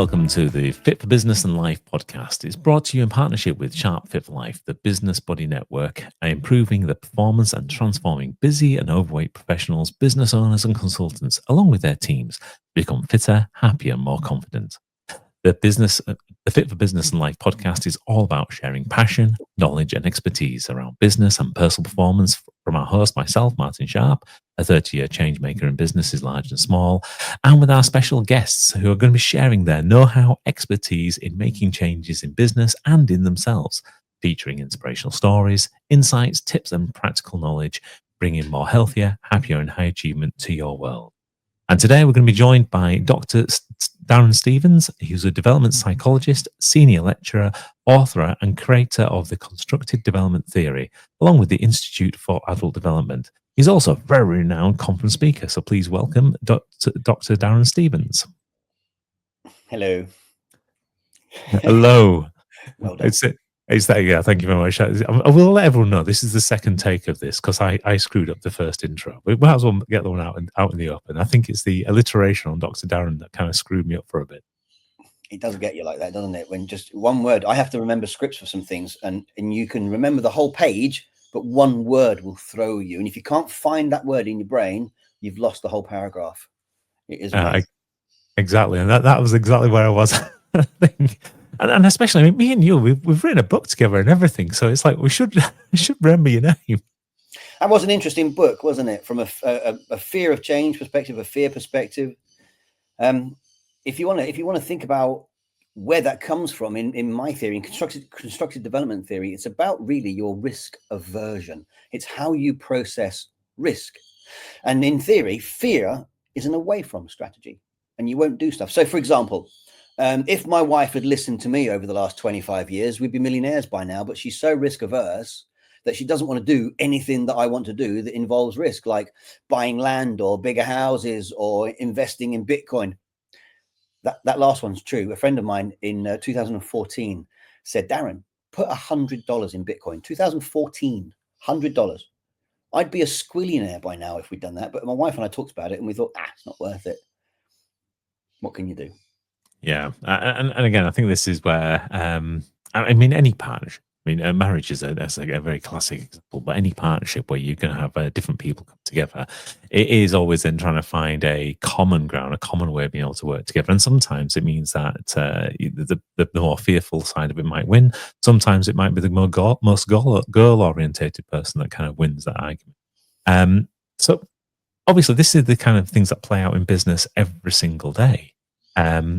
welcome to the Fit for Business and Life podcast. It's brought to you in partnership with Sharp Fit for Life, the business buddy network, improving the performance and transforming busy and overweight professionals, business owners and consultants, along with their teams, to become fitter, happier, more confident. The Fit for Business and Life podcast is all about sharing passion, knowledge and expertise around business and personal performance from our host, myself, Martin Sharp, a 30-year change maker in businesses large and small, and with our special guests who are going to be sharing their know-how, expertise in making changes in business and in themselves, featuring inspirational stories, insights, tips and practical knowledge, bringing more healthier, happier and high achievement to your world. And today we're going to be joined by Dr. Darren Stevens. He's a development psychologist, senior lecturer, author, and creator of the constructive development theory, along with the Institute for Adult Development. He's also a very renowned conference speaker. So please welcome Dr. Darren Stevens. Hello. Hello. Well done. Yeah, thank you very much. I will let everyone know this is the second take of this because I screwed up the first intro. We might as well get the one out in the open. I think it's the alliteration on Dr. Darren that kind of screwed me up for a bit. It does get you like that, doesn't it? When just one word, I have to remember scripts for some things, and you can remember the whole page, but one word will throw you. And if you can't find that word in your brain, you've lost the whole paragraph. It is exactly, and that was exactly where I was. I think. And especially, I mean, me and you, we've written a book together and everything. So it's like we should remember your name. That was an interesting book, wasn't it? From a fear of change perspective, a fear perspective. If you want to think about where that comes from, in my theory, in constructive development theory, it's about really your risk aversion. It's how you process risk. And in theory, fear is an away from strategy, and you won't do stuff. So, for example, if my wife had listened to me over the last 25 years, we'd be millionaires by now, but she's so risk averse that she doesn't want to do anything that I want to do that involves risk, like buying land or bigger houses or investing in Bitcoin. That last one's true. A friend of mine in 2014 said, Darren, put $100 in Bitcoin. 2014, $100. I'd be a squillionaire by now if we'd done that. But my wife and I talked about it and we thought, it's not worth it. What can you do? Yeah, and again, I think this is where I mean, any partnership. I mean, marriage is a very classic example, but any partnership where you can have different people come together, it is always then trying to find a common ground, a common way of being able to work together. And sometimes it means that the more fearful side of it might win. Sometimes it might be the most goal-orientated person that kind of wins that argument. So obviously, this is the kind of things that play out in business every single day.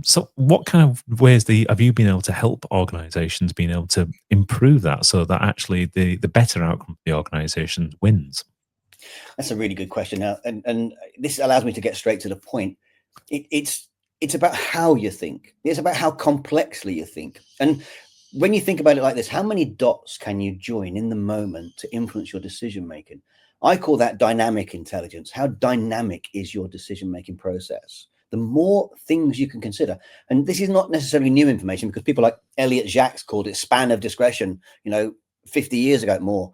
So what kind of ways have you been able to help organizations being able to improve that so that actually the better outcome for the organization wins? That's a really good question. Now, and this allows me to get straight to the point. It's about how you think. It's about how complexly you think. And when you think about it like this, how many dots can you join in the moment to influence your decision making? I call that dynamic intelligence. How dynamic is your decision making process? The more things you can consider, and this is not necessarily new information because people like Elliot Jacques called it span of discretion, 50 years ago more.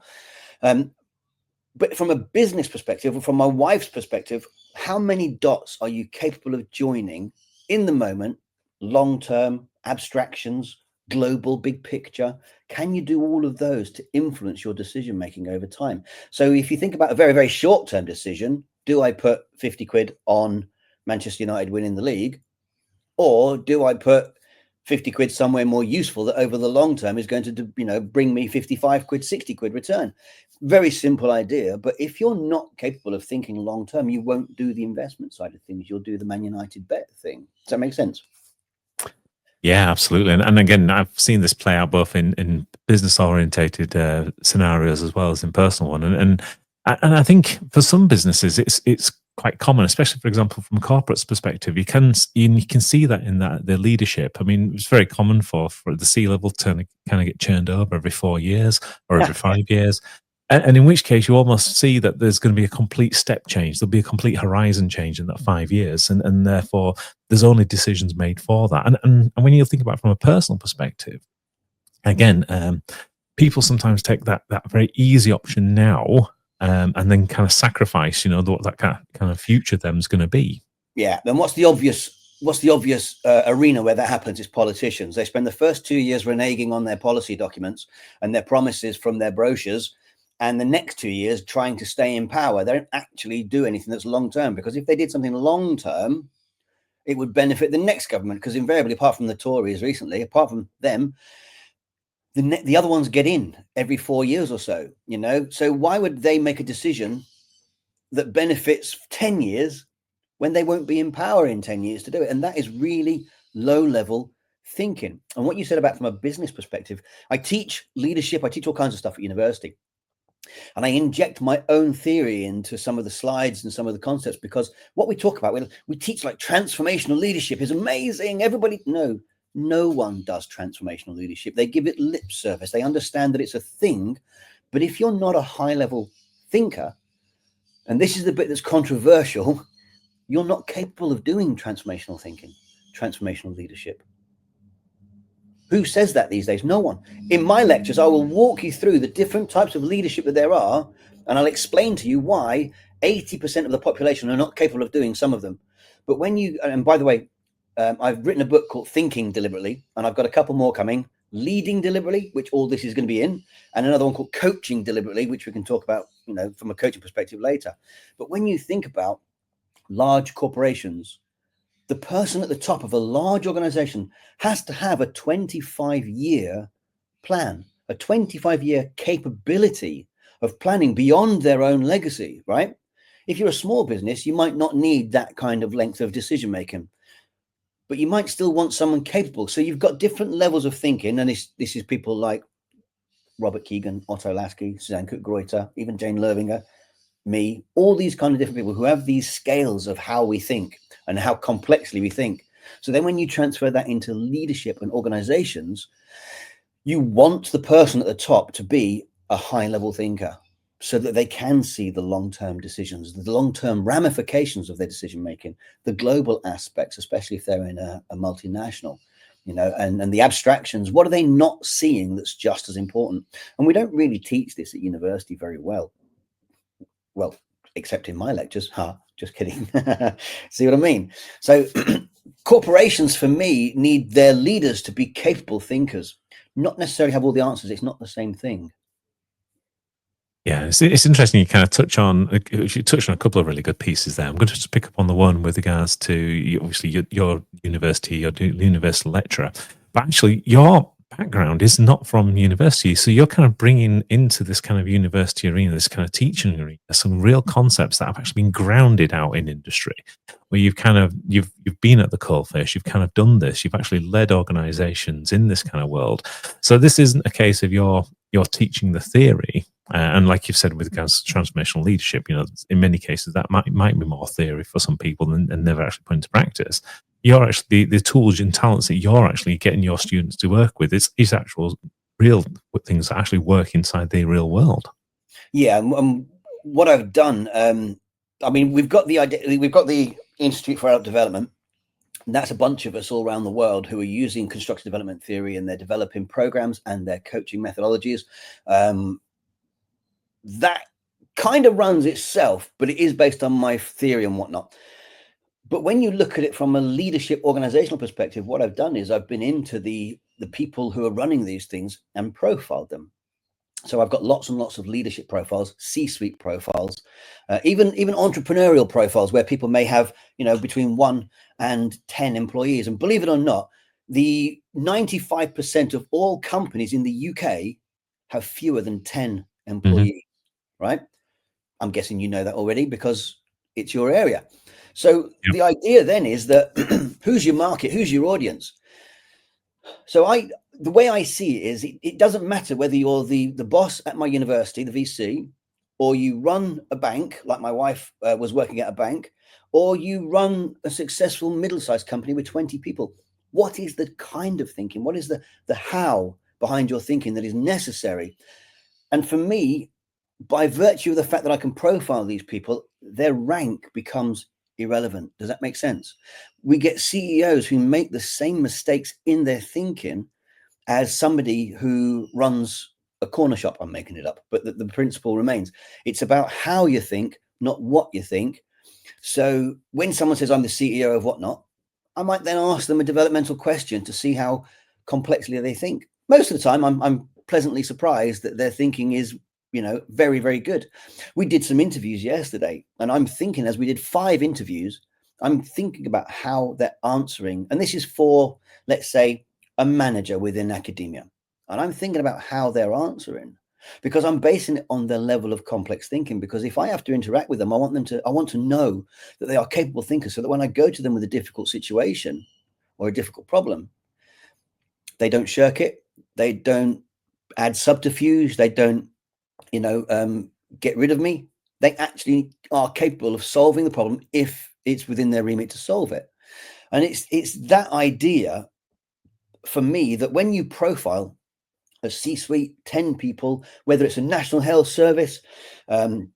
But from a business perspective, or from my wife's perspective, how many dots are you capable of joining in the moment, long-term, abstractions, global, big picture? Can you do all of those to influence your decision-making over time? So if you think about a very, very short-term decision, do I put 50 quid on Manchester United winning the league, or do I put 50 quid somewhere more useful that over the long term is going to bring me 55 quid, 60 quid return? Very simple idea, but if you're not capable of thinking long term, you won't do the investment side of things. You'll do the Man United bet thing. Does that make sense? Yeah, absolutely. And again, I've seen this play out both in business orientated scenarios as well as in personal one. And I think for some businesses, it's quite common, especially, for example, from a corporate's perspective. You can see that in the leadership. I mean, it's very common for the C-level to kind of get churned over every 4 years or every 5 years. And in which case you almost see that there's going to be a complete step change. There'll be a complete horizon change in that 5 years. And therefore, there's only decisions made for that. And when you think about it from a personal perspective, again, people sometimes take that very easy option now and then kind of sacrifice, what that kind of future them is going to be. Yeah. Then what's the obvious what's the obvious arena where that happens? Is politicians. They spend the first 2 years reneging on their policy documents and their promises from their brochures, and the next 2 years trying to stay in power. They don't actually do anything that's long term, because if they did something long term, it would benefit the next government, because invariably, apart from the Tories recently, apart from them, the other ones get in every 4 years or so, you know. So why would they make a decision that benefits 10 years when they won't be in power in 10 years to do it? And that is really low level thinking. And what you said about from a business perspective, I teach leadership, I teach all kinds of stuff at university. And I inject my own theory into some of the slides and some of the concepts, because what we talk about, we teach like transformational leadership is amazing. Everybody, no one does transformational leadership. They give it lip service. They understand that it's a thing. But if you're not a high level thinker, and this is the bit that's controversial, you're not capable of doing transformational thinking, transformational leadership. Who says that these days? No one. In my lectures, I will walk you through the different types of leadership that there are, and I'll explain to you why 80% of the population are not capable of doing some of them. But when you, and by the way, I've written a book called Thinking Deliberately, and I've got a couple more coming. Leading Deliberately, which all this is going to be in, and another one called Coaching Deliberately, which we can talk about, you know, from a coaching perspective later. But when you think about large corporations, the person at the top of a large organization has to have a 25-year plan, a 25-year capability of planning beyond their own legacy, right? If you're a small business, you might not need that kind of length of decision making, but you might still want someone capable. So you've got different levels of thinking, and this is people like Robert Keegan, Otto Lasky, Suzanne Cook-Greuter, even Jane Lervinger, me, all these kind of different people who have these scales of how we think and how complexly we think. So then when you transfer that into leadership and organizations, you want the person at the top to be a high level thinker, so that they can see the long-term decisions, the long-term ramifications of their decision making, the global aspects, especially if they're in a multinational, you know, and the abstractions. What are they not seeing that's just as important? And we don't really teach this at university very well. Well, except in my lectures. Just kidding. See what I mean? So corporations, for me, need their leaders to be capable thinkers, not necessarily have all the answers. It's not the same thing. Yeah, it's interesting. You kind of touched on a couple of really good pieces there. I'm going to just pick up on the one with regards to obviously your university, your universal lecturer, but actually your background is not from university, so you're kind of bringing into this kind of university arena, this kind of teaching arena, some real concepts that have actually been grounded out in industry, where you've been at the coalface, you've kind of done this, you've actually led organizations in this kind of world. So this isn't a case of you're teaching the theory. And like you've said, with regards to transformational leadership, you know, in many cases that might be more theory for some people and never actually put into practice. You're actually the tools and talents that you're actually getting your students to work with is actual real things that actually work inside the real world. Yeah, what I've done, I mean, we've got the idea, we've got the Institute for Adult Development. And that's a bunch of us all around the world who are using constructive development theory, and they're developing programs and their coaching methodologies. That kind of runs itself, but it is based on my theory and whatnot. But when you look at it from a leadership organizational perspective, what I've done is I've been into the people who are running these things and profiled them. So I've got lots and lots of leadership profiles, C-suite profiles, even entrepreneurial profiles, where people may have, you know, between 1 and 10 employees. And believe it or not, the 95% of all companies in the UK have fewer than 10 employees, right? I'm guessing you know that already because it's your area. So the idea then is that who's your market, who's your audience? So the way I see it is it doesn't matter whether you're the boss at my university, the VC, or you run a bank, like my wife was working at a bank, or you run a successful middle-sized company with 20 people. What is the kind of thinking? What is the how behind your thinking that is necessary? And for me, by virtue of the fact that I can profile these people, their rank becomes irrelevant. Does that make sense? We get CEOs who make the same mistakes in their thinking as somebody who runs a corner shop. I'm making it up, but the principle remains. It's about how you think, not what you think. So when someone says I'm the CEO of whatnot, I might then ask them a developmental question to see how complexly they think. Most of the time, I'm pleasantly surprised that their thinking is, very, very good. We did some interviews yesterday, and I'm thinking, as we did 5 interviews, I'm thinking about how they're answering. And this is for, let's say, a manager within academia. And I'm thinking about how they're answering, because I'm basing it on their level of complex thinking. Because if I have to interact with them, I want to know that they are capable thinkers, so that when I go to them with a difficult situation or a difficult problem, they don't shirk it, they don't add subterfuge, they don't, get rid of me. They actually are capable of solving the problem if it's within their remit to solve it. And it's that idea for me that when you profile a C-suite, 10 people, whether it's a National Health Service, done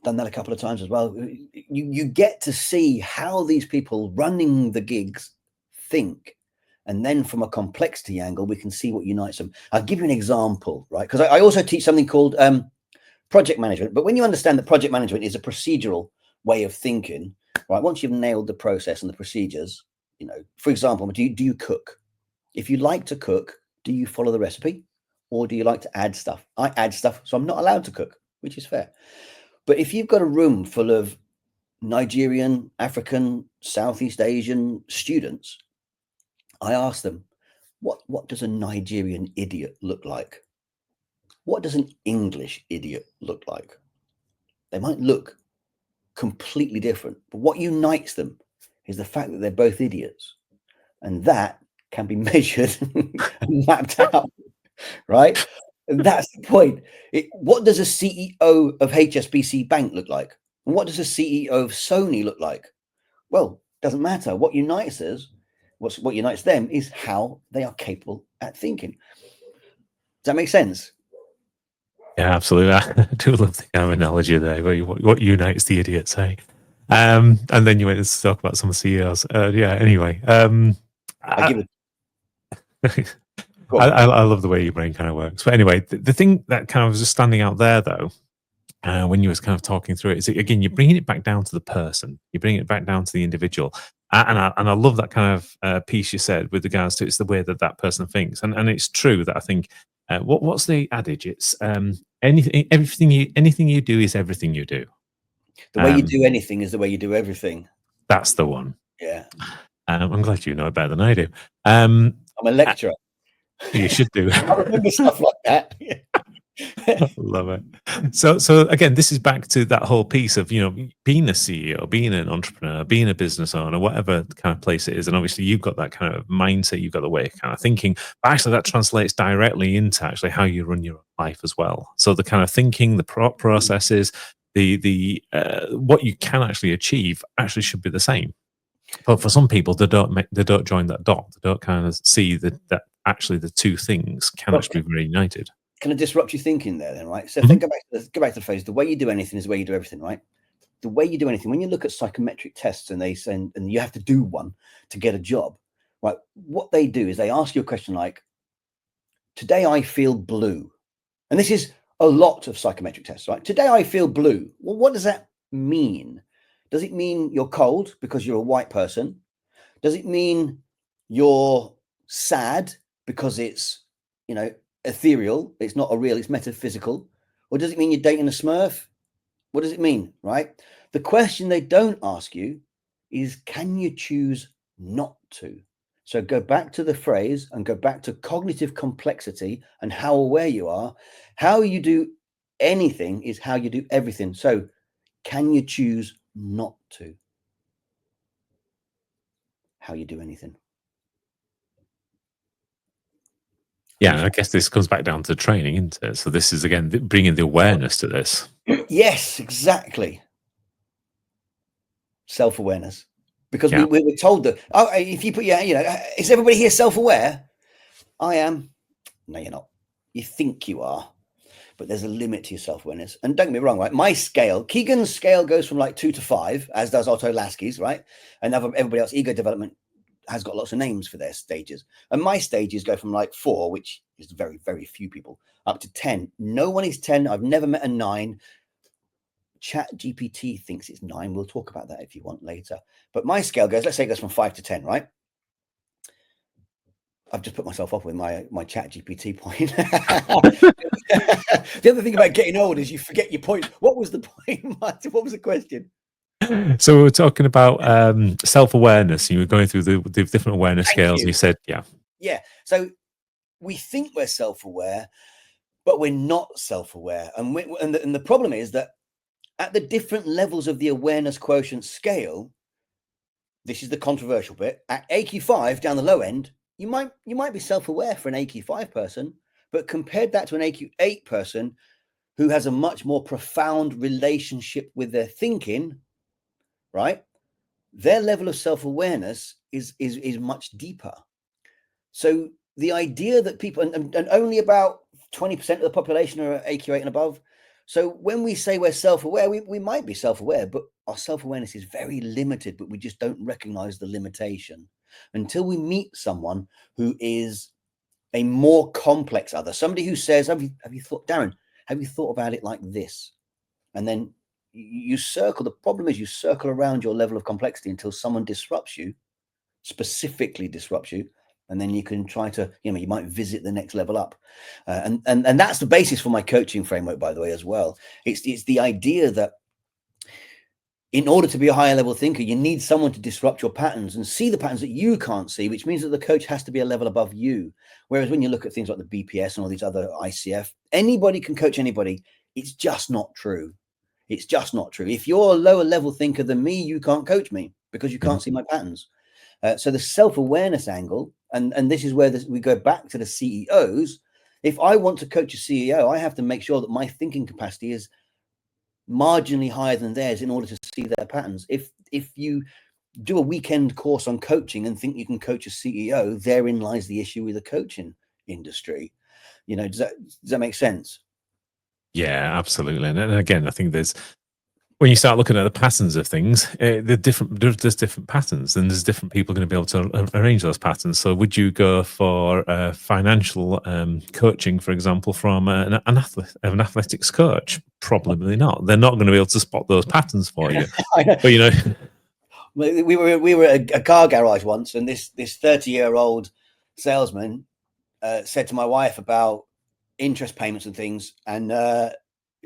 that a couple of times as well, you get to see how these people running the gigs think. And then from a complexity angle, we can see what unites them. I'll give you an example, right? Because I also teach something called project management. But when you understand that project management is a procedural way of thinking, right? Once you've nailed the process and the procedures, for example, do you cook? If you like to cook, do you follow the recipe? Or do you like to add stuff? I add stuff, so I'm not allowed to cook, which is fair. But if you've got a room full of Nigerian, African, Southeast Asian students, I ask them, what does a Nigerian idiot look like? What does an English idiot look like? They might look completely different, but what unites them is the fact that they're both idiots. And that can be measured and mapped out, right? And that's the point. What does a CEO of HSBC Bank look like? And what does a CEO of Sony look like? Well, it doesn't matter. What unites us, what unites them is how they are capable at thinking. Does that make sense? Yeah, absolutely. I do love the kind of analogy there. What unites the idiots, hey? And then you went to talk about some CEOs. Yeah. Anyway, I give it. I love the way your brain kind of works. But anyway, the thing that kind of was just standing out there, though, when you was kind of talking through it, is again, you're bringing it back down to the person. You're bringing it back down to the individual. And I love that kind of piece you said with regards to it's the way that person thinks. And it's true that I think, what's the adage? It's anything you do is everything you do. The way you do anything is the way you do everything. That's the one. Yeah. I'm glad you know it better than I do. I'm a lecturer. You should do. I remember stuff like that. Love it. So again, this is back to that whole piece of, being a CEO, being an entrepreneur, being a business owner, whatever kind of place it is. And obviously you've got that kind of mindset, you've got the way of kind of thinking, but actually that translates directly into actually how you run your life as well. So the kind of thinking, the processes, the what you can actually achieve actually should be the same. But for some people, they don't join that dot. They don't kind of see that actually the two things can actually be very united. Can I disrupt your thinking there then, right? So Mm-hmm. go back to the phrase, the way you do anything is the way you do everything, right? The way you do anything, when you look at psychometric tests and they say, and you have to do one to get a job, right? What they do is they ask you a question like, today I feel blue. And this is a lot of psychometric tests, right? Today I feel blue. Well, what does that mean? Does it mean you're cold because you're a white person? Does it mean you're sad because it's, ethereal, it's not a real, it's metaphysical? Or does it mean you're dating a Smurf? What does it mean, right? The question they don't ask you is, can you choose not to? So go back to the phrase and go back to cognitive complexity and how aware you are. How you do anything is how you do everything. So can you choose not to? How you do anything. Yeah, I guess this comes back down to training, isn't it? So this is, again, bringing the awareness to this. Yes, exactly. Self-awareness. Because we were told that, if you put is everybody here self-aware? I am. No, you're not. You think you are, but there's a limit to your self-awareness. And don't get me wrong, right? My scale, Keegan's scale goes from like 2 to 5, as does Otto Lasky's, right? And everybody else, ego development has got lots of names for their stages. And my stages go from like 4, which is very, very few people, up to 10. No one is 10. I've never met a 9. Chat GPT thinks it's 9. We'll talk about that if you want later. But my scale goes, let's say it goes from 5 to 10, right? I've just put myself off with my chat GPT point. The other thing about getting old is you forget your point. What was the point, Martin? What was the question? So we were talking about self-awareness. You were going through the different awareness scales. You said, yeah. So we think we're self-aware, but we're not self-aware. And the problem is that at the different levels of the awareness quotient scale, this is the controversial bit. At AQ5 down the low end, you might be self-aware for an AQ5 person, but compared that to an AQ8 person who has a much more profound relationship with their thinking, right? Their level of self-awareness is much deeper. So the idea that people, and only about 20% of the population are AQ8 and above. So when we say we're self-aware, we might be self-aware, but our self-awareness is very limited, but we just don't recognize the limitation until we meet someone who is a more complex other, somebody who says, have you thought, Darren, have you thought about it like this? And then you circle. The problem is you circle around your level of complexity until someone disrupts you, specifically disrupts you, and then you can try to, you might visit the next level up. And that's the basis for my coaching framework, by the way, as well. It's the idea that in order to be a higher level thinker, you need someone to disrupt your patterns and see the patterns that you can't see, which means that the coach has to be a level above you. Whereas when you look at things like the BPS and all these other ICF, anybody can coach anybody. It's just not true. It's just not true. If you're a lower level thinker than me, you can't coach me because you can't see my patterns. So the self-awareness angle, and this is where we go back to the CEOs. If I want to coach a CEO, I have to make sure that my thinking capacity is marginally higher than theirs in order to see their patterns. If you do a weekend course on coaching and think you can coach a CEO, therein lies the issue with the coaching industry. Does that make sense? Yeah, absolutely. And again, I think when you start looking at the patterns of things, there's different patterns, and there's different people going to be able to arrange those patterns. So would you go for financial coaching, for example, from an athletics coach? Probably not. They're not going to be able to spot those patterns for you. But we were at a car garage once, and this 30-year-old salesman said to my wife about interest payments and things, and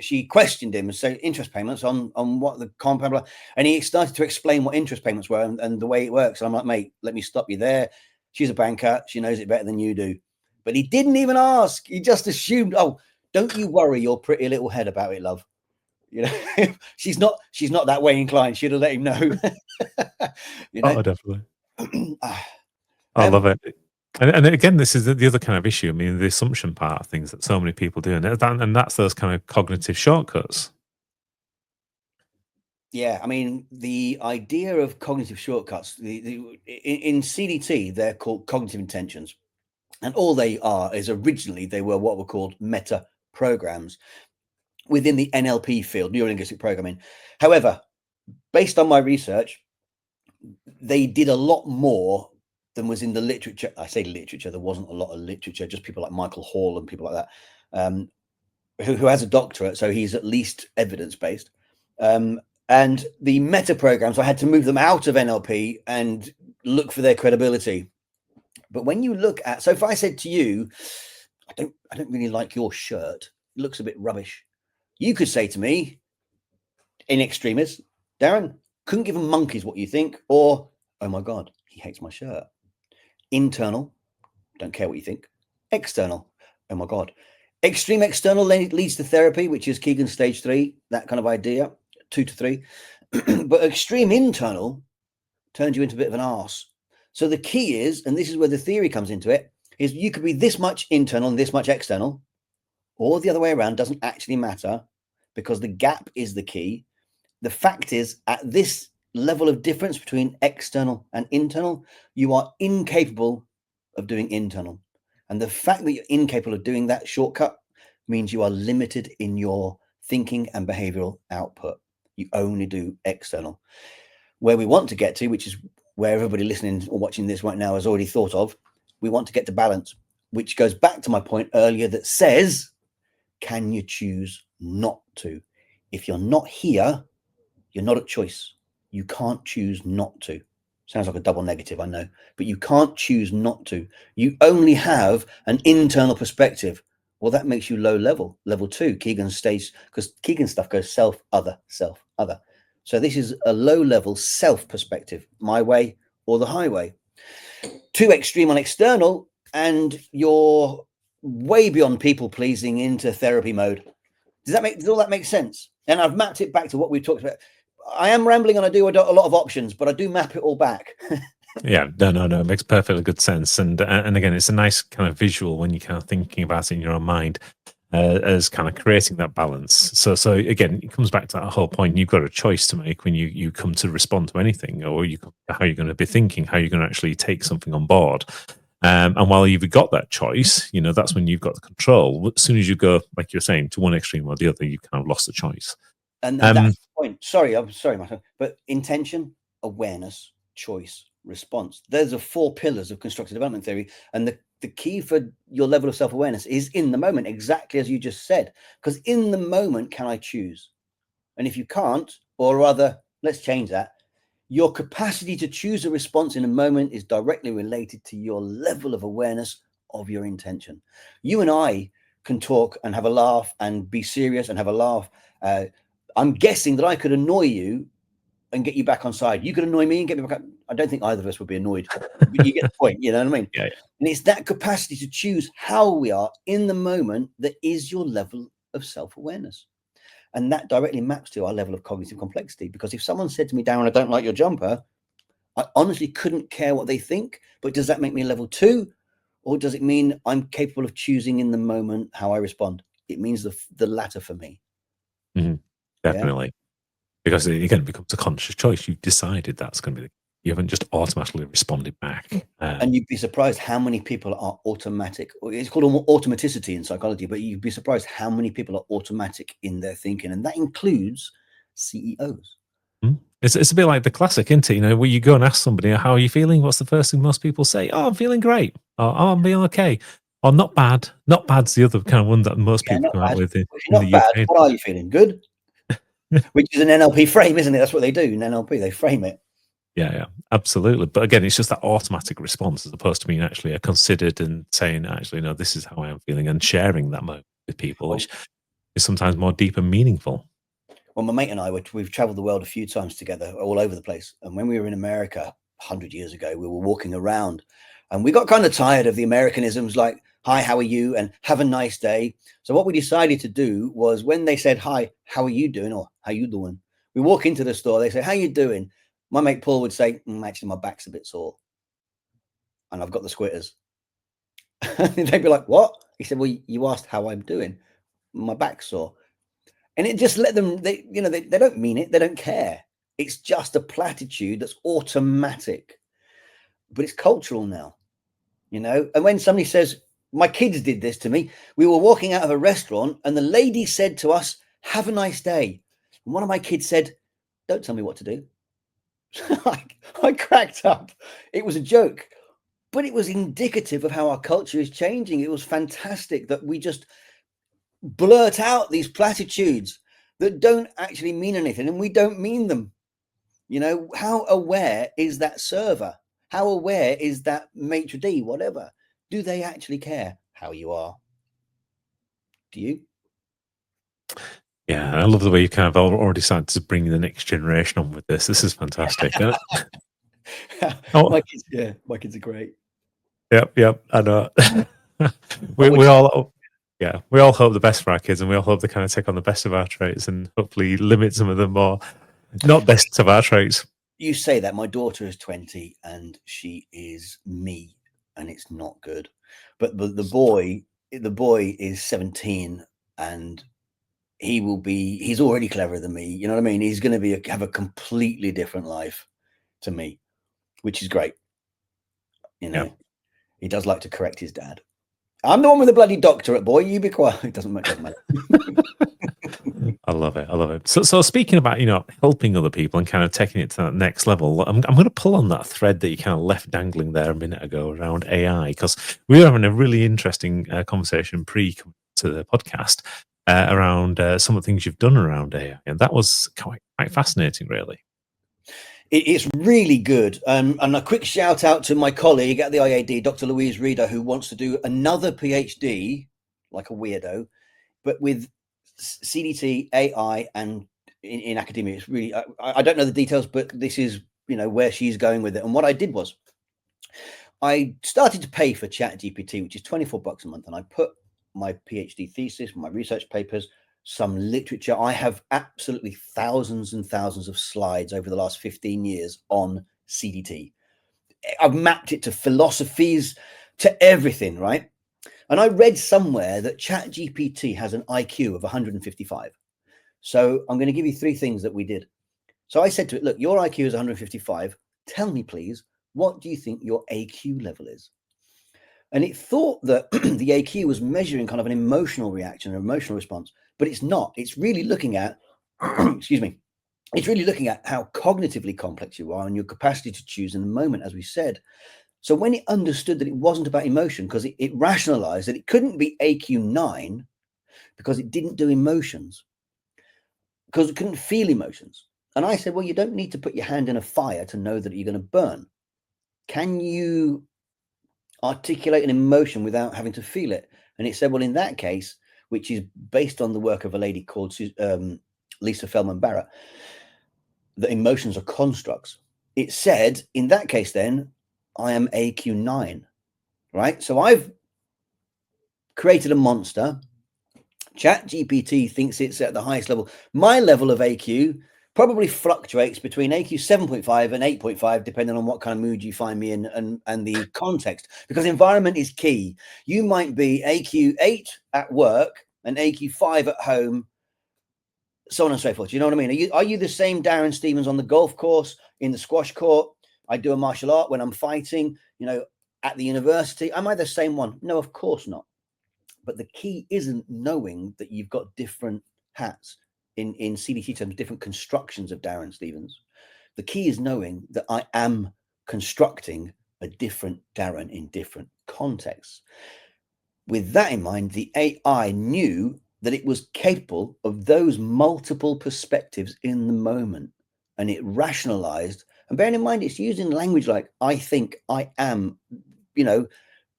she questioned him and said, interest payments on what the compound, and he started to explain what interest payments were and the way it works. And I'm like, mate, let me stop you there. She's a banker. She knows it better than you do. But he didn't even ask. He just assumed, oh, don't you worry your pretty little head about it, love. She's not that way inclined. She'd have let him know. Oh, definitely. I love it. And again, this is the other kind of issue. I mean, the assumption part of things that so many people do, and that's those kind of cognitive shortcuts. Yeah, I mean, the idea of cognitive shortcuts, in CDT, they're called cognitive intentions. And all they are is originally they were what were called meta programs within the NLP field, neuro-linguistic programming. However, based on my research, they did a lot more than was in the literature. I say literature, there wasn't a lot of literature, just people like Michael Hall and people like that, who has a doctorate, so he's at least evidence-based. And the meta programs, I had to move them out of NLP and look for their credibility. But when you look at, so if I said to you, I don't really like your shirt, it looks a bit rubbish. You could say to me, in extremis, Darren, couldn't give a monkeys what you think, or, oh my God, he hates my shirt. Internal, don't care what you think. External, oh my God. Extreme external leads to therapy, which is Keegan's stage 3, that kind of idea, 2 to 3. But extreme internal turns you into a bit of an arse. So the key is, and this is where the theory comes into it, is you could be this much internal and this much external, or the other way around, doesn't actually matter, because the gap is the key. The fact is, at this level of difference between external and internal, you are incapable of doing internal. And the fact that you're incapable of doing that shortcut means you are limited in your thinking and behavioral output. You only do external. Where we want to get to, which is where everybody listening or watching this right now has already thought of, we want to get to balance, which goes back to my point earlier that says, can you choose not to? If you're not here, you're not at choice. You can't choose not to. Sounds like a double negative, I know, but you can't choose not to. You only have an internal perspective. Well, that makes you low level. Level 2, Keegan stays, because Keegan stuff goes self, other, self, other. So this is a low level self perspective, my way or the highway. Too extreme on external, and you're way beyond people pleasing into therapy mode. Does all that make sense? And I've mapped it back to what we talked about. I am rambling and I do a lot of options, but I do map it all back. Yeah, no. It makes perfectly good sense. And again, it's a nice kind of visual when you're kind of thinking about it in your own mind as kind of creating that balance. So again, it comes back to that whole point. You've got a choice to make when you come to respond to anything, or how you're going to be thinking, how you're going to actually take something on board. And while you've got that choice, that's when you've got the control. As soon as you go, like you're saying, to one extreme or the other, you kind of lost the choice. And that's the point. I'm sorry, Michael, but intention, awareness, choice, response. Those are 4 pillars of constructive development theory. And the key for your level of self-awareness is in the moment, exactly as you just said. Because in the moment, can I choose? And if you can't, or rather, let's change that. Your capacity to choose a response in a moment is directly related to your level of awareness of your intention. You and I can talk and have a laugh and be serious and have a laugh. I'm guessing that I could annoy you and get you back on side. You could annoy me and get me back on. I don't think either of us would be annoyed, but you get the point. You know what I mean? Yeah. And it's that capacity to choose how we are in the moment that is your level of self-awareness. And that directly maps to our level of cognitive complexity. Because if someone said to me, Darren, I don't like your jumper, I honestly couldn't care what they think. But does that make me level 2? Or does it mean I'm capable of choosing in the moment how I respond? It means the latter for me. Mm-hmm. Definitely. Yeah? Because again, it becomes a conscious choice. You've decided that's going to be you haven't just automatically responded back. And you'd be surprised how many people are automatic. It's called automaticity in psychology, but you'd be surprised how many people are automatic in their thinking. And that includes CEOs. It's a bit like the classic, isn't it? Where you go and ask somebody, how are you feeling? What's the first thing most people say? Oh, I'm feeling great. Or, oh, I'm feeling okay. Or not bad. Not bad's the other kind of one that most people come out with in the bad, UK. what are you feeling? Good? Which is an NLP frame, isn't it? That's what they do in NLP. They frame it. Yeah, absolutely. But again, it's just that automatic response as opposed to being actually considered and saying, actually, no, this is how I am feeling, and sharing that moment with people, which is sometimes more deep and meaningful. Well, my mate and I, we've traveled the world a few times together, all over the place. And when we were in America 100 years ago, we were walking around and we got kind of tired of the Americanisms like, hi, how are you? And have a nice day. So what we decided to do was when they said, hi, how are you doing? Or how you doing? We walk into the store, they say, how you doing? My mate Paul would say, actually, my back's a bit sore. And I've got the squitters. They'd be like, what? He said, well, you asked how I'm doing. My back's sore. And it just let them, they don't mean it. They don't care. It's just a platitude that's automatic, but it's cultural now, And when somebody says, my kids did this to me, we were walking out of a restaurant and the lady said to us, have a nice day. And one of my kids said, don't tell me what to do. I cracked up. It was a joke, but it was indicative of how our culture is changing. It was fantastic that we just blurt out these platitudes that don't actually mean anything, and we don't mean them. How aware is that server? How aware is that maitre d', whatever? Do they actually care how you are? Do you? Yeah, I love the way you kind of already started to bring the next generation on with this. This is fantastic. My kids are great. Yep, I know. we all hope the best for our kids, and we all hope they kind of take on the best of our traits and hopefully limit some of the more not best of our traits. You say that. My daughter is 20 and she is me, and it's not good. But the boy is 17 and he's already cleverer than me. You know what I mean? He's going to have a completely different life to me, which is great. He does like to correct his dad. I'm the one with the bloody doctorate, boy. You be quiet. It doesn't matter. I love it. So speaking about, helping other people and kind of taking it to that next level, I'm going to pull on that thread that you kind of left dangling there a minute ago around AI, because we were having a really interesting conversation pre to the podcast around some of the things you've done around AI. And that was quite fascinating, really. It's really good. And a quick shout out to my colleague at the IAD, Dr. Louise Reeder, who wants to do another PhD, like a weirdo, but with CDT, AI, and in academia. It's really, I don't know the details, but this is, where she's going with it. And what I did was I started to pay for ChatGPT, which is $24 a month. And I put my PhD thesis, my research papers, some literature. I have absolutely thousands and thousands of slides over the last 15 years on CDT. I've mapped it to philosophies, to everything, right? And I read somewhere that ChatGPT has an IQ of 155. So I'm going to give you 3 things that we did. So I said to it, look, your IQ is 155. Tell me, please, what do you think your AQ level is? And it thought that the AQ was measuring kind of an emotional reaction, an emotional response, but it's not. It's really looking at, excuse me, it's really looking at how cognitively complex you are and your capacity to choose in the moment, as we said. So when it understood that it wasn't about emotion, because it rationalized that it couldn't be AQ 9 because it didn't do emotions, because it couldn't feel emotions. And I said, well, you don't need to put your hand in a fire to know that you're going to burn. Can you articulate an emotion without having to feel it? And it said, well, in that case, which is based on the work of a lady called Lisa Feldman Barrett, that emotions are constructs. It said, in that case, then I am AQ 9, right? So I've created a monster. ChatGPT thinks it's at the highest level. My level of AQ probably fluctuates between AQ 7.5 and 8.5, depending on what kind of mood you find me in and the context, because environment is key. You might be AQ 8 at work and AQ 5 at home, so on and so forth. Do you know what I mean? Are you the same Darren Stevens on the golf course, in the squash court? I do a martial art when I'm fighting, at the university. Am I the same one? No, of course not. But the key isn't knowing that you've got different hats. In CDT terms, different constructions of Darren Stevens. The key is knowing that I am constructing a different Darren in different contexts. With that in mind, the AI knew that it was capable of those multiple perspectives in the moment, and it rationalized. And bearing in mind, it's using language like I think, I am,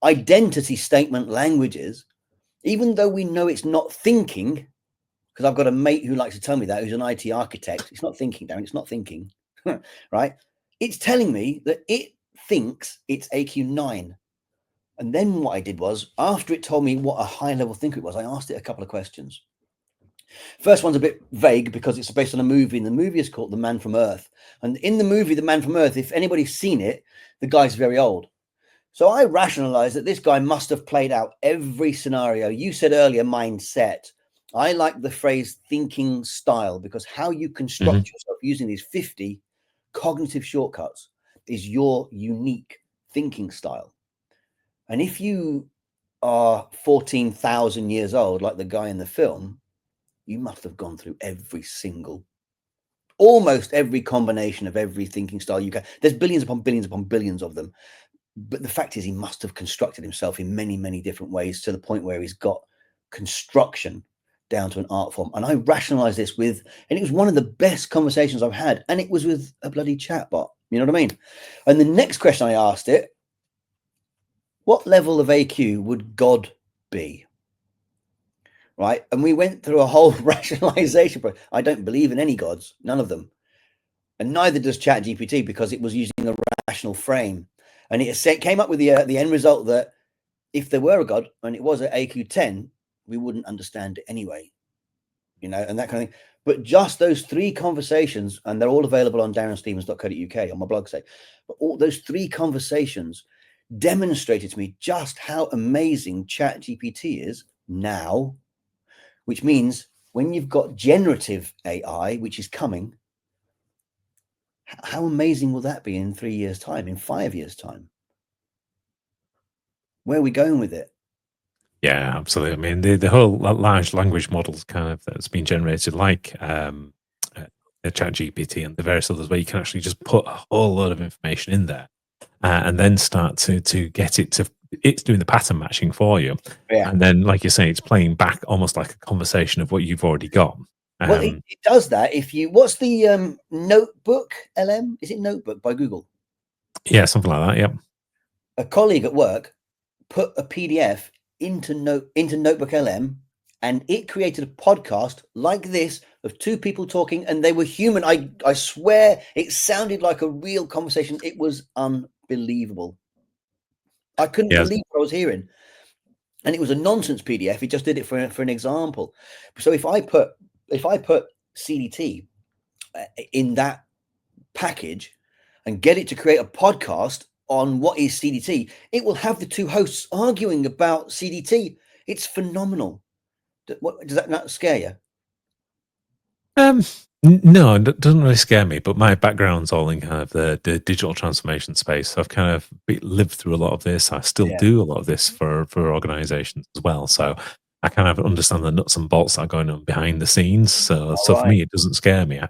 identity statement languages, even though we know it's not thinking. Because I've got a mate who likes to tell me that, who's an IT architect. It's not thinking, Darren. It's not thinking, right? It's telling me that it thinks it's AQ 9. And then what I did was, after it told me what a high-level thinker it was, I asked it a couple of questions. First one's a bit vague because it's based on a movie, and the movie is called The Man from Earth. And in the movie, The Man from Earth, if anybody's seen it, the guy's very old. So I rationalized that this guy must have played out every scenario. You said earlier, mindset. I like the phrase thinking style, because how you construct yourself using these 50 cognitive shortcuts is your unique thinking style. And if you are 14,000 years old, like the guy in the film, you must have gone through almost every combination of every thinking style you can. There's billions upon billions upon billions of them. But the fact is, he must have constructed himself in many, many different ways, to the point where he's got construction down to an art form. And I rationalized this and it was one of the best conversations I've had. And it was with a bloody chatbot. You know what I mean? And the next question I asked it, what level of AQ would God be? Right? And we went through a whole rationalization process. I don't believe in any gods, none of them. And neither does ChatGPT, because it was using a rational frame. And it came up with the end result that if there were a God and it was at AQ 10, we wouldn't understand it anyway, and that kind of thing. But just those 3 conversations, and they're all available on darrenstevens.co.uk on my blog site. But all those 3 conversations demonstrated to me just how amazing ChatGPT is now, which means when you've got generative AI, which is coming, how amazing will that be in 3 years' time, in 5 years' time? Where are we going with it? Yeah, absolutely. I mean, the whole large language models kind of that's been generated, like the ChatGPT and the various others, where you can actually just put a whole lot of information in there and then start to get it's doing the pattern matching for you. Yeah. And then, like you say, it's playing back almost like a conversation of what you've already got. Well, it does that if you. What's the Notebook LM? Is it Notebook by Google? Yeah, something like that. Yep. A colleague at work put a PDF into Notebook LM, and it created a podcast like this of two people talking, and they were human. I swear it sounded like a real conversation. It was unbelievable. I couldn't believe what I was hearing. And it was a nonsense PDF. He just did it for an example. So if I put CDT in that package and get it to create a podcast on what is CDT, it will have the two hosts arguing about CDT. It's phenomenal. Does that not scare you? No, it doesn't really scare me, but my background's all in kind of the digital transformation space. So I've kind of lived through a lot of this. I still do a lot of this for organizations as well. So I kind of understand the nuts and bolts that are going on behind the scenes. So for me, it doesn't scare me.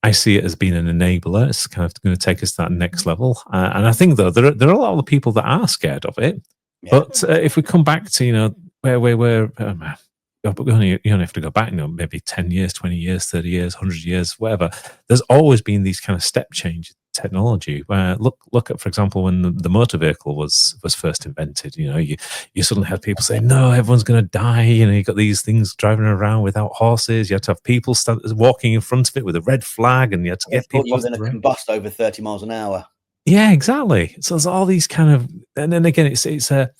I see it as being an enabler. It's kind of going to take us to that next level. And I think, though, there are a lot of people that are scared of it. Yeah. But if we come back to, where we were, you only have to go back, maybe 10 years, 20 years, 30 years, 100 years, whatever. There's always been these kind of step change technology where look at, for example, when the motor vehicle was first invented, you suddenly had people saying, no, everyone's going to die. You got these things driving around without horses. You had to have people walking in front of it with a red flag, and you had to get people off the road. Combust over 30 miles an hour. Yeah, exactly. So there's all these kind of, and then again, it's a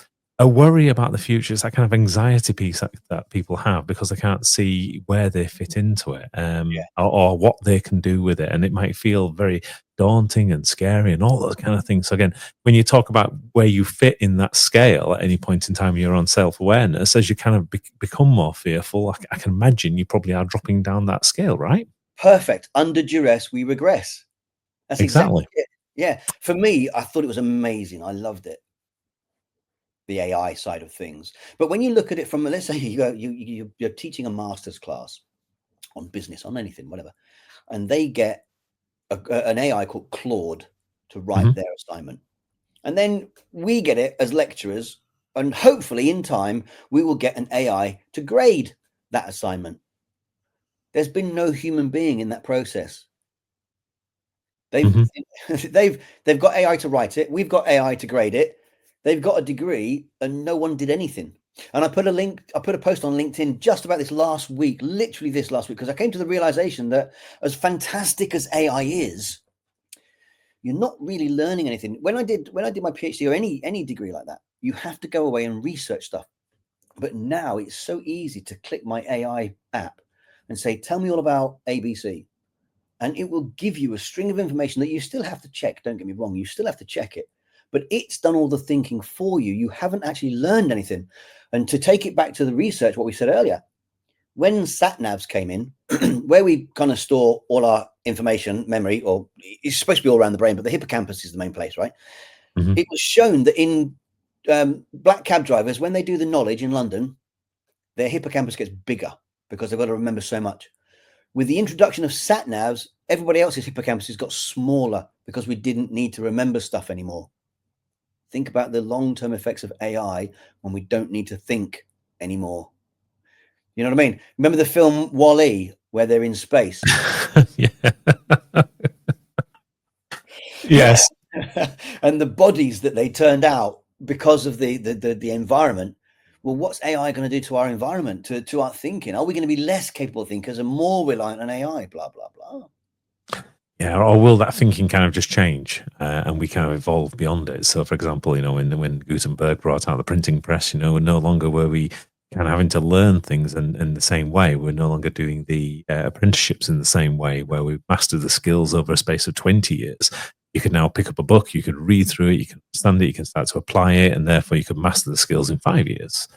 worry about the future. It's that kind of anxiety piece that people have because they can't see where they fit into it, or what they can do with it. And it might feel very daunting and scary and all those kind of things. So again, when you talk about where you fit in that scale at any point in time, your own self-awareness, as you kind of become more fearful, I can imagine you probably are dropping down that scale, right? Perfect. Under duress, we regress. That's exactly it. Yeah. For me, I thought it was amazing. I loved it. The AI side of things. But when you look at it from, let's say you're teaching a master's class on business, on anything, whatever, and they get an AI called Claude to write their assignment. And then we get it as lecturers, and hopefully in time, we will get an AI to grade that assignment. There's been no human being in that process. They've got AI to write it. We've got AI to grade it. They've got a degree and no one did anything. And I put a post on LinkedIn just about this last week, literally this last week, because I came to the realization that as fantastic as AI is, you're not really learning anything. When I did my PhD or any degree like that, you have to go away and research stuff. But now it's so easy to click my AI app and say, tell me all about ABC. And it will give you a string of information that you still have to check. Don't get me wrong, you still have to check it. But it's done all the thinking for you. You haven't actually learned anything. And to take it back to the research, what we said earlier, when sat-navs came in, where we kind of store all our information, memory, or it's supposed to be all around the brain, but the hippocampus is the main place, right? It was shown that in black cab drivers, when they do the knowledge in London, their hippocampus gets bigger because they've got to remember so much. With the introduction of sat-navs, everybody else's hippocampus got smaller because we didn't need to remember stuff anymore. Think about the long-term effects of AI when we don't need to think anymore. You know what I mean? Remember the film WALL-E where they're in space? Yes. And the bodies that they turned out because of the environment. Well, what's AI going to do to our environment, to our thinking? Are we going to be less capable thinkers and more reliant on AI? Blah, blah, blah. Yeah, or will that thinking kind of just change and we kind of evolve beyond it? So, for example, when Gutenberg brought out the printing press, no longer were we kind of having to learn things in the same way. We're no longer doing the apprenticeships in the same way where we mastered the skills over a space of 20 years. You could now pick up a book, you could read through it, you can understand it, you can start to apply it, and therefore you could master the skills in 5 years.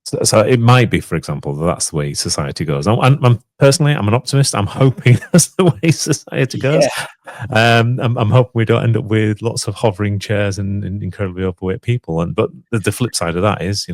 So it might be, for example, that's the way society goes. I'm personally, I'm an optimist. I'm hoping that's the way society goes. Yeah. I'm hoping we don't end up with lots of hovering chairs and incredibly overweight people. But the flip side of that is,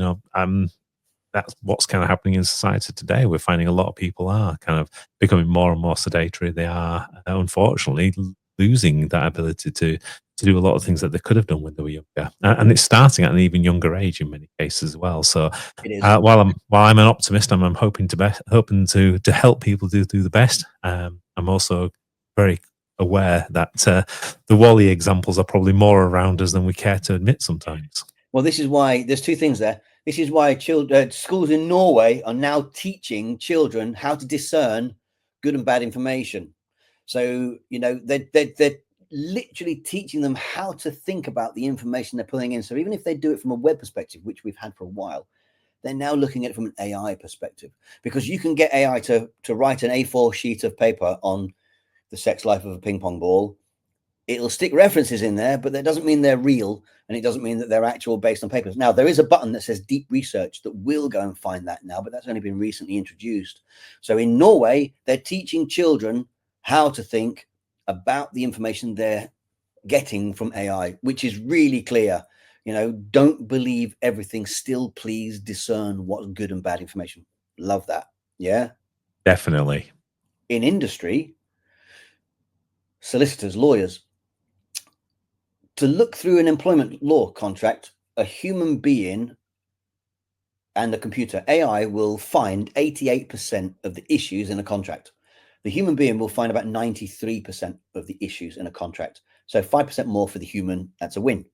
that's what's kind of happening in society today. We're finding a lot of people are kind of becoming more and more sedentary. They are, unfortunately, losing that ability to to do a lot of things that they could have done when they were younger. And it's starting at an even younger age in many cases as well. So It is. while I'm an optimist, I'm hoping to help people do the best. I'm also very aware that the Wally examples are probably more around us than we care to admit sometimes. Well, this is why there's two things there. This is why schools in Norway are now teaching children how to discern good and bad information. So, you know, they're literally teaching them how to think about the information they're pulling in. So even if they do it from a web perspective, which we've had for a while, they're now looking at it from an AI perspective, because you can get AI to write an A4 sheet of paper on the sex life of a ping pong ball. It'll stick references in there, but that doesn't mean they're real, and it doesn't mean that they're actual based on papers. Now, there is a button that says deep research that will go and find that now, but that's only been recently introduced. So in Norway, they're teaching children how to think about the information they're getting from AI, which is really clear. You know, don't believe everything. Still, please discern what's good and bad information. Love that. Yeah, Definitely. In industry, solicitors, lawyers, to look through an employment law contract, a human being and a computer, AI, will find 88% of the issues in a contract. The human being will find about 93% of the issues in a contract. So 5% more for the human, that's a win,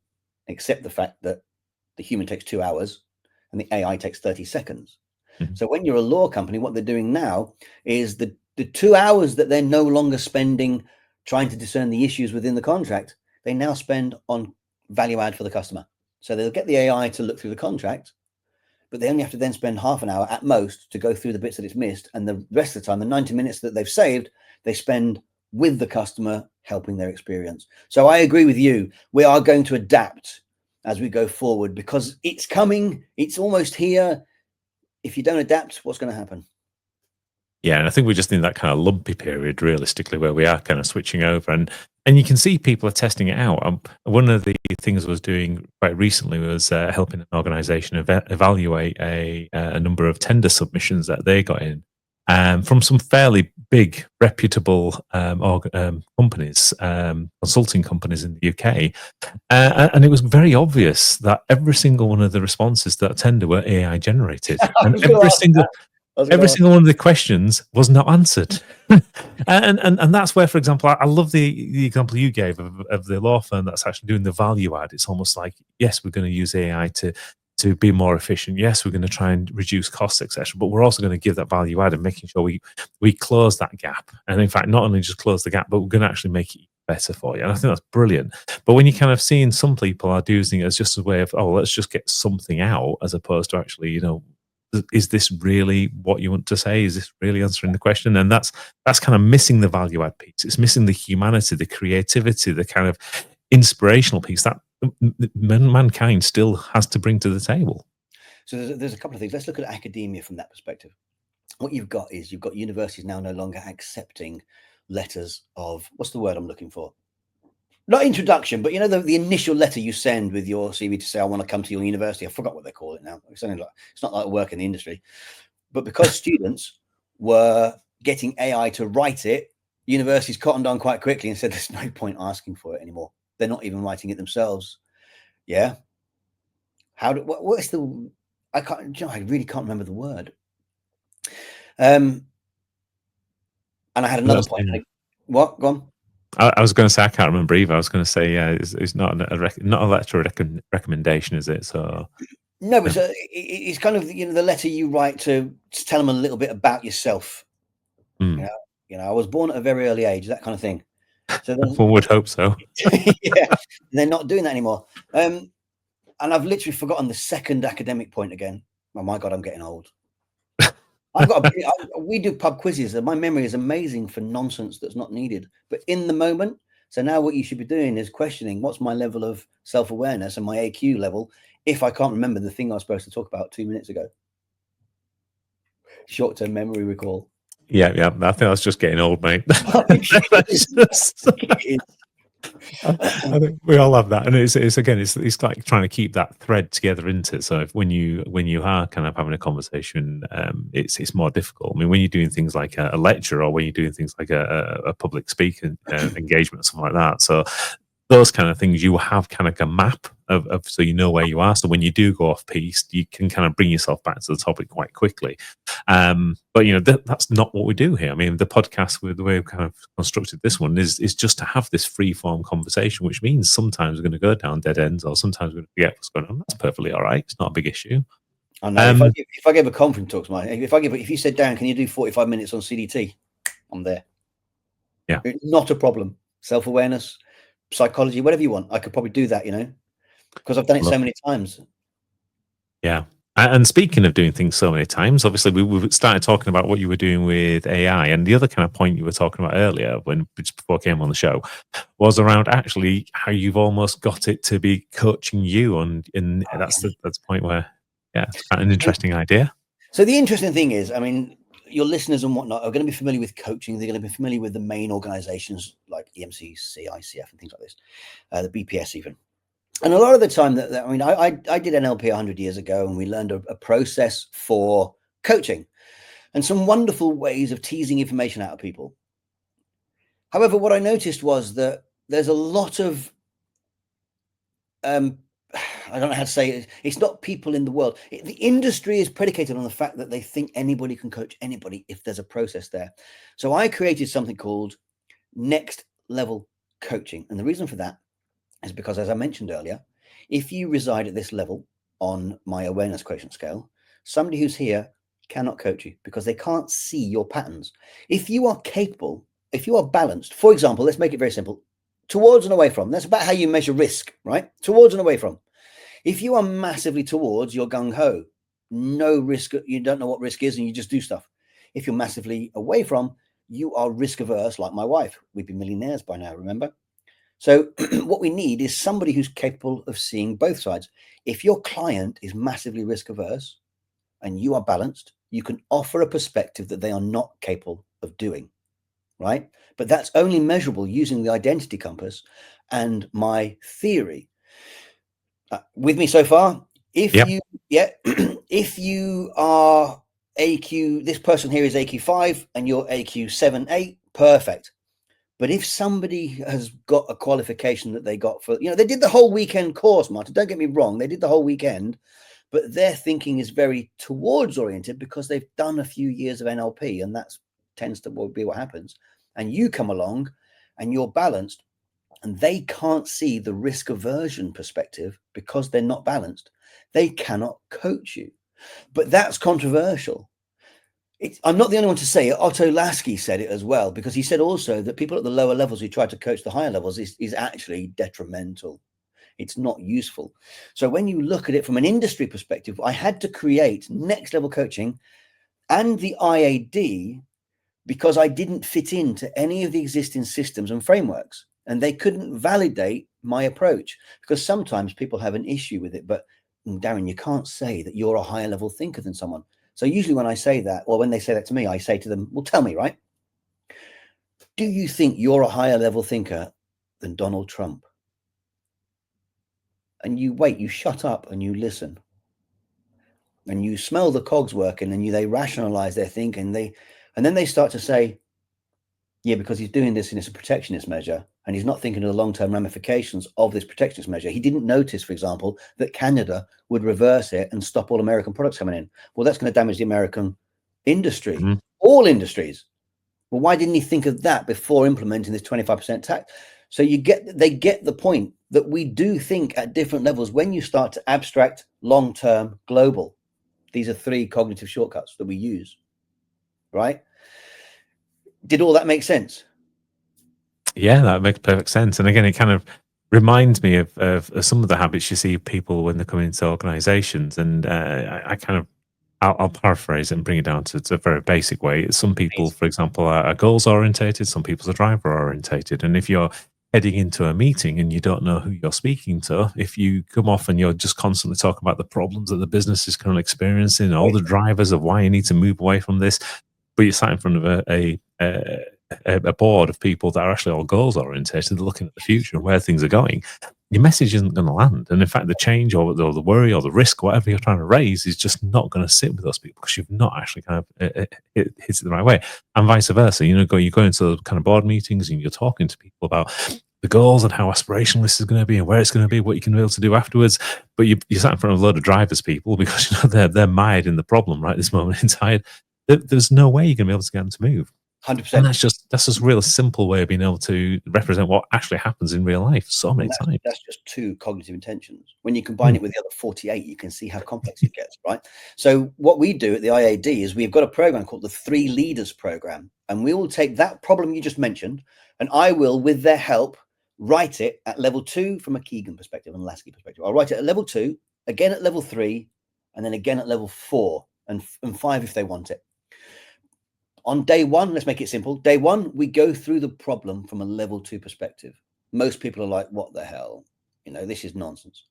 except the fact that the human takes 2 hours and the AI takes 30 seconds. Mm-hmm. So when you're a law company, what they're doing now is the 2 hours that they're no longer spending trying to discern the issues within the contract, they now spend on value add for the customer. So they'll get the AI to look through the contract, but they only have to then spend half an hour at most to go through the bits that it's missed. And the rest of the time, the 90 minutes that they've saved, they spend with the customer, helping their experience. So I agree with you. We are going to adapt as we go forward, because it's coming. It's almost here. If you don't adapt, what's going to happen? Yeah, and I think we're just in that kind of lumpy period, realistically, where we are kind of switching over, and you can see people are testing it out. One of the things I was doing quite recently was helping an organisation evaluate a number of tender submissions that they got in from some fairly big, reputable companies, consulting companies in the UK, and it was very obvious that every single one of the responses to that tender were AI generated, and every single one of the questions was not answered. and that's where, for example, I love the example you gave of the law firm that's actually doing the value add. It's almost like, yes, we're going to use AI to be more efficient. Yes, we're going to try and reduce costs, etc. But we're also going to give that value add and making sure we close that gap. And in fact, not only just close the gap, but we're going to actually make it better for you. And I think that's brilliant. But when you kind of seeing some people are using it as just a way of, oh, let's just get something out, as opposed to actually, you know, is this really what you want to say? Is this really answering the question? And that's kind of missing the value add piece. It's missing the humanity, the creativity, the kind of inspirational piece that mankind still has to bring to the table. So there's a couple of things. Let's look at academia from that perspective. What you've got universities now no longer accepting letters of, what's the word I'm looking for? Not introduction, but you know, the initial letter you send with your CV to say, I want to come to your university. I forgot what they call it now. It's not like work in the industry. But because students were getting AI to write it, universities cottoned on quite quickly and said, there's no point asking for it anymore. They're not even writing it themselves. Yeah. What's the, I really can't remember the word. And I had another point. What? Go on. I was going to say, I can't remember either. I was going to say, yeah, it's not a letter recommendation, is it? So no, but it's kind of, you know, the letter you write to tell them a little bit about yourself. You know, I was born at a very early age, that kind of thing. So one would hope so. Yeah, they're not doing that anymore. And I've literally forgotten the second academic point again. Oh my God, I'm getting old. We do pub quizzes, and my memory is amazing for nonsense that's not needed. But in the moment, so now what you should be doing is questioning what's my level of self-awareness and my AQ level if I can't remember the thing I was supposed to talk about 2 minutes ago. Short-term memory recall. Yeah. I think that's just getting old, mate. I think we all have that, and it's like trying to keep that thread together, isn't it? So when you are kind of having a conversation, it's more difficult. I mean, when you're doing things like a lecture, or when you're doing things like a public speaking engagement, something like that. So those kind of things, you have kind of like a map of so you know where you are. So when you do go off piste, you can kind of bring yourself back to the topic quite quickly. But that's not what we do here. I mean, the podcast, with the way we've kind of constructed this one, is just to have this free form conversation, which means sometimes we're going to go down dead ends, or sometimes we're going to forget what's going on. That's perfectly all right. It's not a big issue. I know. If I gave a conference talk, if you said, Darren, can you do 45 minutes on CDT? I'm there. Yeah, it's not a problem. Self-awareness, psychology, whatever you want. I could probably do that, because I've done it so many times. Yeah. And speaking of doing things so many times, obviously we started talking about what you were doing with AI, and the other kind of point you were talking about earlier, just before I came on the show, was around actually how you've almost got it to be coaching you, and that's the point where, it's quite an interesting idea. So the interesting thing is, I mean, your listeners and whatnot are going to be familiar with coaching. They're going to be familiar with the main organizations like EMC, ICF, and things like this, the BPS even. And a lot of the time I did NLP 100 years ago, and we learned a process for coaching and some wonderful ways of teasing information out of people. However, what I noticed was that there's a lot of, I don't know how to say it. It's not people in the world. The industry is predicated on the fact that they think anybody can coach anybody if there's a process there. So I created something called next level coaching. And the reason for that is because, as I mentioned earlier, if you reside at this level on my awareness quotient scale, somebody who's here cannot coach you because they can't see your patterns. If you are capable, if you are balanced, for example, let's make it very simple, towards and away from, that's about how you measure risk, right? Towards and away from. If you are massively towards, you're gung-ho, no risk, you don't know what risk is, and you just do stuff. If you're massively away from, you are risk averse, like my wife. We'd be millionaires by now, remember? So what we need is somebody who's capable of seeing both sides. If your client is massively risk averse and you are balanced, you can offer a perspective that they are not capable of doing, right? But that's only measurable using the identity compass and my theory. With me so far? If you are AQ, this person here is AQ 5 and you're AQ 7, 8, perfect. But if somebody has got a qualification that they got for, they did the whole weekend course, Martin, don't get me wrong, they did the whole weekend, but their thinking is very towards oriented because they've done a few years of NLP, and that tends to be what happens. And you come along and you're balanced, and they can't see the risk aversion perspective because they're not balanced. They cannot coach you. But that's controversial. I'm not the only one to say it. Otto Lasky said it as well, because he said also that people at the lower levels who try to coach the higher levels is actually detrimental. It's not useful. So when you look at it from an industry perspective, I had to create next level coaching and the IAD because I didn't fit into any of the existing systems and frameworks, and they couldn't validate my approach because sometimes people have an issue with it. But Darren, you can't say that you're a higher level thinker than someone. So usually when I say that, or when they say that to me, I say to them, well, tell me, right? Do you think you're a higher level thinker than Donald Trump? And you wait, you shut up and you listen. And you smell the cogs working, and they rationalize their thinking. And then they start to say, yeah, because he's doing this and it's a protectionist measure, and he's not thinking of the long-term ramifications of this protectionist measure. He didn't notice, for example, that Canada would reverse it and stop all American products coming in. Well, that's going to damage the American industry, all industries. Well, why didn't he think of that before implementing this 25% tax? So they get the point that we do think at different levels when you start to abstract, long-term, global. These are 3 cognitive shortcuts that we use, right? Did all that make sense? Yeah, that makes perfect sense. And again, it kind of reminds me of some of the habits you see people when they come into organizations. And I'll paraphrase it and bring it down to a very basic way. Some people, for example, are goals orientated. Some people are driver orientated. And if you're heading into a meeting and you don't know who you're speaking to, if you come off and you're just constantly talking about the problems that the business is currently experiencing, all the drivers of why you need to move away from this, but you're sat in front of a board of people that are actually all goals orientated, looking at the future and where things are going, your message isn't going to land. And in fact, the change or the worry or the risk, whatever you're trying to raise, is just not going to sit with those people because you've not actually kind of hit it the right way. And vice versa. You go into kind of board meetings and you're talking to people about the goals and how aspirational this is going to be and where it's going to be, what you can be able to do afterwards. But you sat in front of a load of drivers people because they're mired in the problem right this moment in time. There's no way you're going to be able to get them to move. 100%. And that's just a real simple way of being able to represent what actually happens in real life so many times. That's just 2 cognitive intentions. When you combine it with the other 48, you can see how complex it gets, right? So what we do at the IAD is we've got a program called the 3 Leaders Program, and we will take that problem you just mentioned, and I will, with their help, write it at level 2 from a Keegan perspective and Lasky perspective. I'll write it at level 2, again at level 3, and then again at level 4 and 5 if they want it. On day 1, let's make it simple. Day 1, we go through the problem from a level 2 perspective. Most people are like, what the hell? This is nonsense.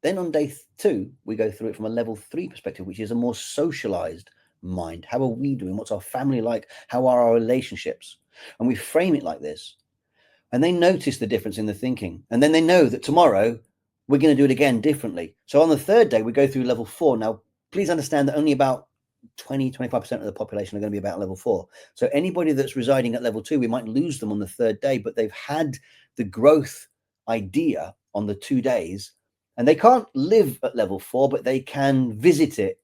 Then on day 2, we go through it from a level 3 perspective, which is a more socialized mind. How are we doing? What's our family like? How are our relationships? And we frame it like this. And they notice the difference in the thinking. And then they know that tomorrow we're going to do it again differently. So on the 3rd day, we go through level 4. Now, please understand that only about 20-25% of the population are going to be about level 4. So anybody that's residing at level 2, we might lose them on the 3rd day, but they've had the growth idea on the 2 days, and they can't live at level 4, but they can visit it.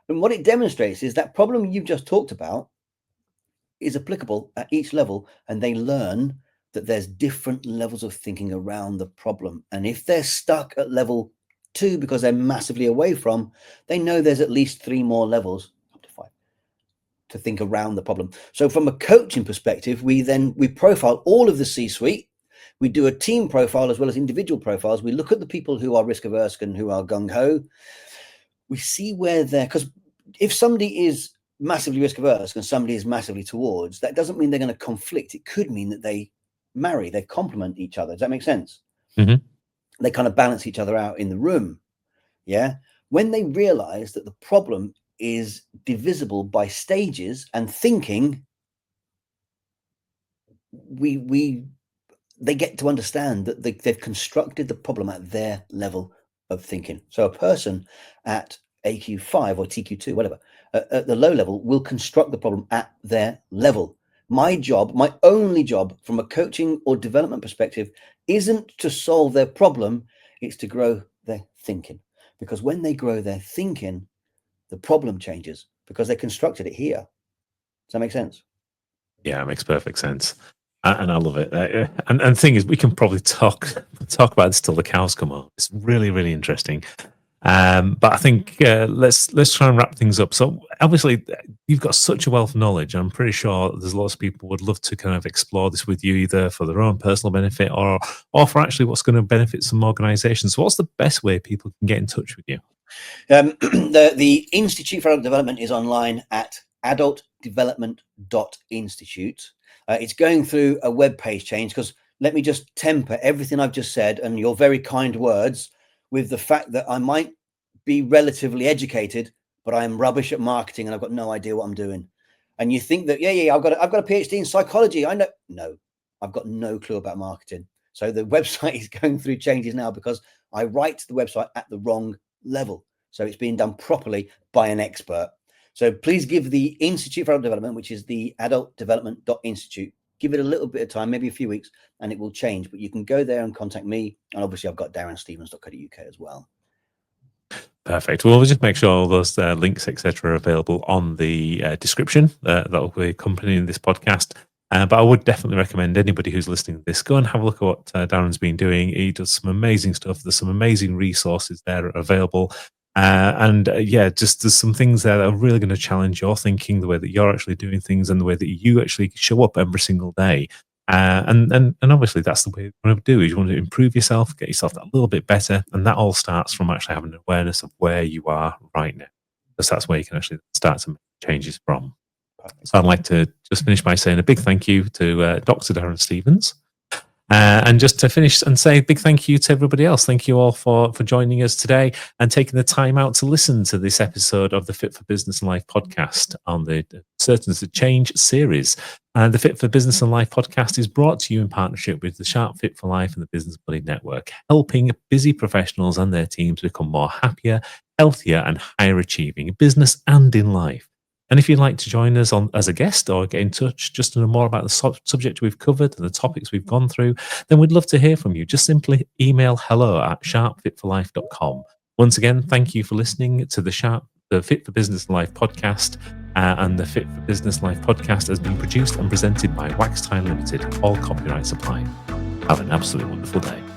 And what it demonstrates is that problem you've just talked about is applicable at each level, and they learn that there's different levels of thinking around the problem. And if they're stuck at level 2 because they're massively away from, they know there's at least 3 more levels, up to 5, to think around the problem. So from a coaching perspective, we profile all of the C-suite. We do a team profile as well as individual profiles. We look at the people who are risk averse and who are gung-ho. We see where because if somebody is massively risk averse and somebody is massively towards, that doesn't mean they're going to conflict. It could mean that they marry, they complement each other. Does that make sense? Mm-hmm. They kind of balance each other out in the room. Yeah. When they realize that the problem is divisible by stages and thinking, they get to understand that they've constructed the problem at their level of thinking. So a person at AQ5 or TQ2, whatever, at the low level will construct the problem at their level. My job, my only job from a coaching or development perspective, isn't to solve their problem, it's to grow their thinking. Because when they grow their thinking, the problem changes because they constructed it here. Does that make sense? Yeah, it makes perfect sense. And I love it. And the thing is, we can probably talk about this till the cows come home. It's really, really interesting. But I think let's try and wrap things up. So obviously, you've got such a wealth of knowledge. I'm pretty sure there's lots of people would love to kind of explore this with you, either for their own personal benefit or for actually what's going to benefit some organizations. So what's the best way people can get in touch with you? The Institute for Adult Development is online at adultdevelopment.institute. It's going through a web page change because let me just temper everything I've just said and your very kind words with the fact that I might be relatively educated, but I'm rubbish at marketing and I've got no idea what I'm doing. And you think that, I've got a PhD in psychology. I know. No, I've got no clue about marketing. So the website is going through changes now because I write the website at the wrong level. So it's being done properly by an expert. So please give the Institute for Adult Development, which is the adultdevelopment.institute, give it a little bit of time, maybe a few weeks, and it will change. But you can go there and contact me. And obviously, I've got darrenstevens.co.uk as well. Perfect. Well, we'll just make sure all those links, etc., are available on the description that will be accompanying this podcast. But I would definitely recommend anybody who's listening to this, go and have a look at what Darren's been doing. He does some amazing stuff. There's some amazing resources there available. Just there's some things there that are really going to challenge your thinking, the way that you're actually doing things and the way that you actually show up every single day. And obviously that's the way you want to do is you want to improve yourself, get yourself a little bit better. And that all starts from actually having an awareness of where you are right now. Because that's where you can actually start to make changes from. So I'd like to just finish by saying a big thank you to Dr. Darren Stevens. And just to finish and say a big thank you to everybody else. Thank you all for joining us today and taking the time out to listen to this episode of the Fit for Business and Life podcast on the Certainty to Change series. And the Fit for Business and Life podcast is brought to you in partnership with the Sharp Fit for Life and the Business Buddy Network, helping busy professionals and their teams become more happier, healthier, and higher achieving in business and in life. And if you'd like to join us on as a guest or get in touch just to know more about the subject we've covered and the topics we've gone through, then we'd love to hear from you. Just simply email hello@sharpfitforlife.com. Once again, thank you for listening to the Fit for Business Life podcast. And the Fit for Business Life podcast has been produced and presented by Wax Time Limited, all copyright supplied. Have an absolutely wonderful day.